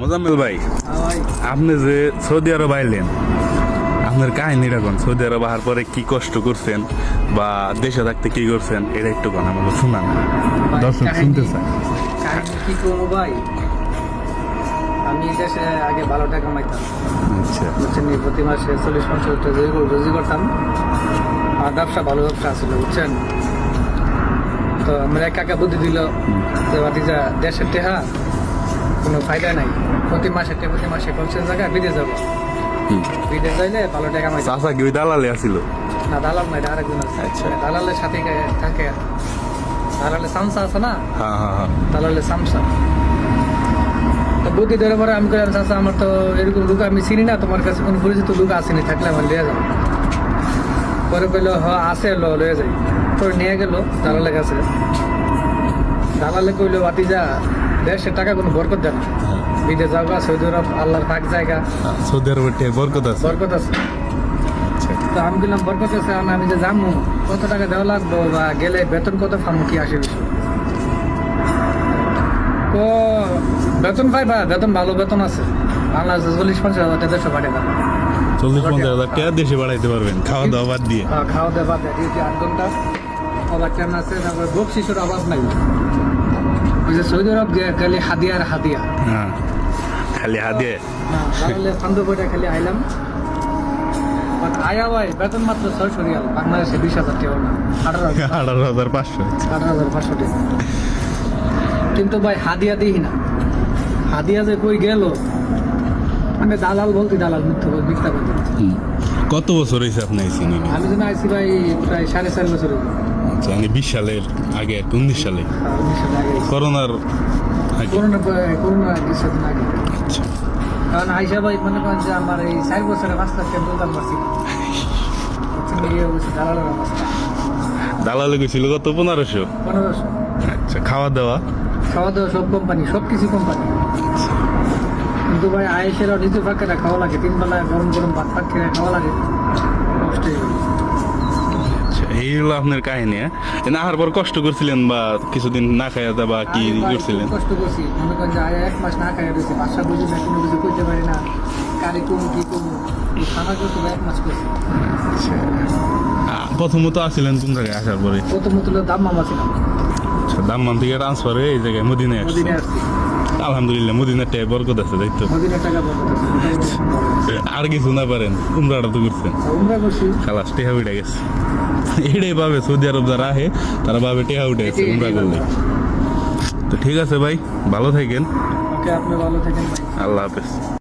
মোজাম্মেল ভাই, আপনি যে সৌদি আরব আইলেন, আপনার কাহিনীটা কোন? সৌদি আরব আসার পরে কি কষ্ট করছেন বা দেশে থাকতে কি করছেন, এটা একটু কোন আমাকে শোনান, দর্শক শুনতে চায়। কি করবো ভাই, আমি দেশে আগে ভালো টাকা কামাইতাম। আচ্ছা বুঝছেন, প্রতি মাসে 40-50 রোজি করতাম। আর ব্যবসা ভালো ব্যবসা ছিল, বুঝছেন। তো আমার এক কাকা বুদ্ধি দিল যে ভাতিজা, দেশের টেহা কোনো ফায়দা নাই, প্রতি মাসে 50 জায়গায় বিদেশ যাবো। বিদেশ যাইলে ভালো টাকা কামাই। চাচা কি ওই দালালে আসিল? না, দালাল নাই, আরেকজন আছে। আচ্ছা। দালালের সাথে থাকে, দালালের সামসা আছে না, হ্যাঁ হ্যাঁ হ্যাঁ। দালালের সামসা। তো বুদ্ধি ধরে পরে আমি কইলাম, চাচা আমার তো এরকম লোক আমি চিনি না, তোমার কাছে কোনো পরিচিত লোক আসেনি, থাকলে আমার লিয়ে যাবো। পরে কইলো আছে, লয়ে যাই। পরে নিয়ে গেল দালালের কাছে। দালালে কইলো, ভাতিজা দেশের টাকা কোনো বরকত দেয় না, বিদেশ যাওয়া সৌদি আরব আল্লাহর পাক জায়গা, সৌদি আরবের বরকত আছে। বরকত আছে। তো আমি বললাম বরকত আছে, আমি যে যাবো কত টাকা দেওয়া লাগবো, বা গেলে বেতন কত পাবো, কি আসে বিষয়। ও বেতন পাইবা, বেতন ভালো বেতন আছে, বাংলাদেশে 40-50 হাজার টাকা দেশে পাঠিয়ে দেবো। 40-50 হাজার টাকা দেশে বাড়াইতে পারবেন, খাওয়া দাওয়া বাদ দিয়ে। খাওয়া দাওয়া বাদ দিয়ে, ডিউটি 8 ঘন্টা, আবার কেমন আছে, তারপরে বকশিসের অভাব নাই। ওই যে সৌদি আরব খালি হাদিয়া আর হাদিয়া। হ্যাঁ, খালি হাদিয়ে। তাহলে ফান্দ বইটা খালি আইলাম। আয়া ভাই বেতন মাত্র 600 রিয়াল, বাংলাদেশে 20,000 টাকা না, 18,500। 18,500 টাকা। কিন্তু ভাই হাদিয়া দিই না, হাদিয়া যে কই গেল, মানে দালাল বলতে দালাল, মিথ্যা বলতে। কত বছর হয়েছে আপনি আইসি? আমি যেন আইসি ভাই প্রায় 4.5 বছর হলো। আচ্ছা, মানে 20 সালের আগে, 19 সালে 19 সালে আগে আইছি। করোনার আগে। করোনা কিছুদিন আগে। আচ্ছা, কারণ আইসা ভাই মনে করেন যে আমার এই 4 বছরে 5 লাখ টাকা দোকান মারছি। এই অবস্থা দালালের অবস্থা। দালালে গেছিল কত? 1500। 1500। আচ্ছা, খাওয়া দাওয়া? খাওয়া দাওয়া সব কোম্পানি, সব কিছু কোম্পানি। কিন্তু ভাই আয়েসের নিজে ফাঁকেরা খাওয়া লাগে, 3 বেলায় গরম গরম ভাত ফাঁকে খাওয়া লাগে, কষ্ট। আচ্ছা, এই হলো আপনার কাহিনী। হ্যাঁ, না আসার পর কষ্ট করছিলেন বা কিছুদিন না খাইয়া বা কি করছিলেন? কষ্ট করছি, মনে করেন যে 1 মাস না খাইয়া রয়েছে, বাসা বুঝি না, কোনো কিছু করতে পারি না, কারি কমু কি কমু, খানা করতে 1 মাস করছি। প্রথমত আসছিলেন কোন জায়গায় আসার পরে? প্রথমত দাম মামা ছিলাম। আচ্ছা, দাম্মাম থেকে ট্রান্সফার হয়ে এই জায়গায় মদিনায় আসছে। মদিনায় আসছি। আলহামদুলিল্লাহ, মদিনার টাকা বরকত আছে, দেখতো। মদিনার টাকা বরকত আছে। আর কিছু না পারেন, উমরাটা তো করছেন। উমরা করছি। খালাস টেহা উঠে গেছে। এটাই পাবে সৌদি আরব যারা আহে, তারা পাবে টেহা উঠে গেছে উমরা করলে। তো ঠিক আছে ভাই, ভালো থাকেন। ওকে, আপনি ভালো থাকেন ভাই। আল্লাহ হাফেজ।